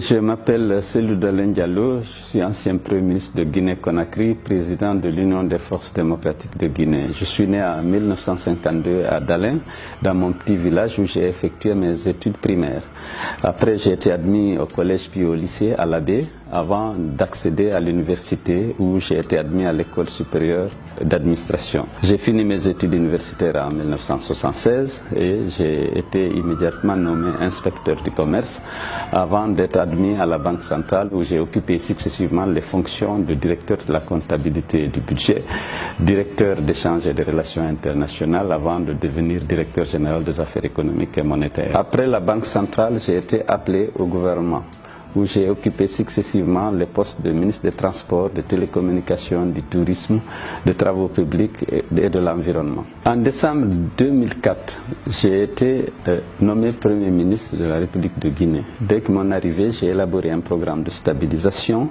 Je m'appelle Cellou Dalein Diallo, je suis ancien Premier ministre de Guinée-Conakry, président de l'Union des forces démocratiques de Guinée. Je suis né en 1952 à Dalein, dans mon petit village où j'ai effectué mes études primaires. Après, j'ai été admis au collège puis au lycée à l'Abbé, avant d'accéder à l'université où j'ai été admis à l'école supérieure d'administration. J'ai fini mes études universitaires en 1976 et j'ai été immédiatement nommé inspecteur du commerce avant d'être admis à la Banque centrale où j'ai occupé successivement les fonctions de directeur de la comptabilité et du budget, directeur d'échanges et des relations internationales avant de devenir directeur général des affaires économiques et monétaires. Après la Banque centrale, j'ai été appelé au gouvernement où j'ai occupé successivement les postes de ministre des Transports, des Télécommunications, du Tourisme, des Travaux publics et de l'Environnement. En décembre 2004, j'ai été nommé Premier ministre de la République de Guinée. Dès que mon arrivée, j'ai élaboré un programme de stabilisation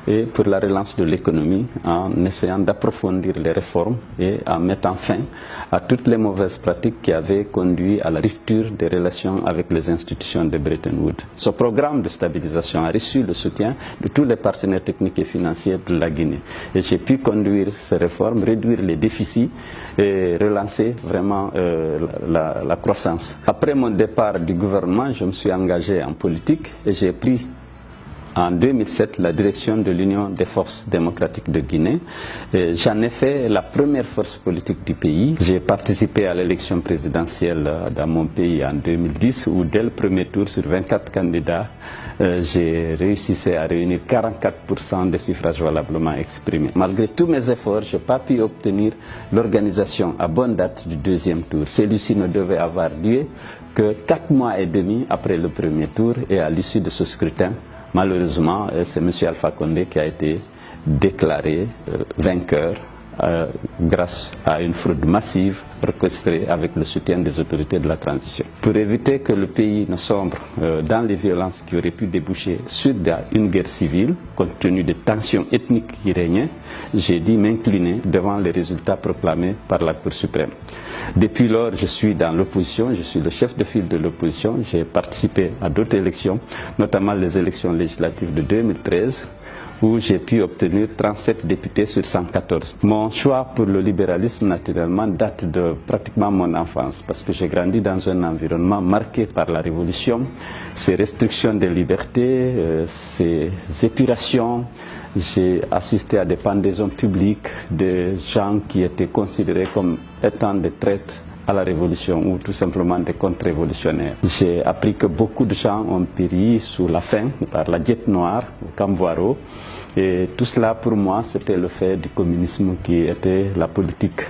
et pour la relance de l'économie en essayant d'approfondir les réformes et en mettant fin à toutes les mauvaises pratiques qui avaient conduit à la rupture des relations avec les institutions de Bretton Woods. Ce programme de stabilisation a reçu le soutien de tous les partenaires techniques et financiers de la Guinée. Et j'ai pu conduire ces réformes, réduire les déficits et relancer vraiment la croissance. Après mon départ du gouvernement, je me suis engagé en politique et j'ai pris en 2007 la direction de l'Union des forces démocratiques de Guinée. J'en ai fait la première force politique du pays. J'ai participé à l'élection présidentielle dans mon pays en 2010 où dès le premier tour sur 24 candidats, j'ai réussi à réunir 44% des suffrages valablement exprimés. Malgré tous mes efforts, je n'ai pas pu obtenir l'organisation à bonne date du deuxième tour. Celui-ci ne devait avoir lieu que 4 mois et demi après le premier tour et à l'issue de ce scrutin, malheureusement, c'est M. Alpha Condé qui a été déclaré vainqueur grâce à une fraude massive orchestrée avec le soutien des autorités de la transition. Pour éviter que le pays ne sombre dans les violences qui auraient pu déboucher sur une guerre civile, compte tenu des tensions ethniques qui régnaient, j'ai dû m'incliner devant les résultats proclamés par la Cour suprême. Depuis lors, je suis dans l'opposition, je suis le chef de file de l'opposition. J'ai participé à d'autres élections, notamment les élections législatives de 2013, où j'ai pu obtenir 37 députés sur 114. Mon choix pour le libéralisme, naturellement, date de pratiquement mon enfance, parce que j'ai grandi dans un environnement marqué par la révolution, ces restrictions des libertés, ces épurations. J'ai assisté à des pendaisons publiques de gens qui étaient considérés comme étant des traîtres à la révolution ou tout simplement des contre-révolutionnaires. J'ai appris que beaucoup de gens ont péri sous la faim par la diète noire au Camboiro. Et tout cela, pour moi, c'était le fait du communisme qui était la politique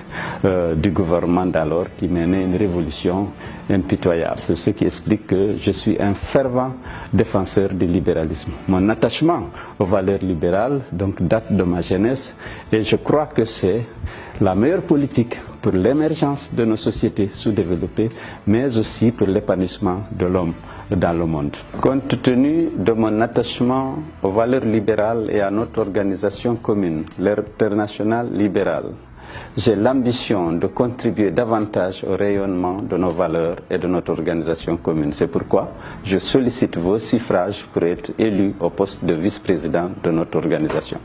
du gouvernement d'alors qui menait une révolution impitoyable. C'est ce qui explique que je suis un fervent défenseur du libéralisme. Mon attachement aux valeurs libérales donc, date de ma jeunesse et je crois que c'est la meilleure politique pour l'émergence de nos sociétés sous-développées, mais aussi pour l'épanouissement de l'homme dans le monde. Compte tenu de mon attachement aux valeurs libérales et à notre organisation commune, l'Internationale libérale, j'ai l'ambition de contribuer davantage au rayonnement de nos valeurs et de notre organisation commune. C'est pourquoi je sollicite vos suffrages pour être élu au poste de vice-président de notre organisation.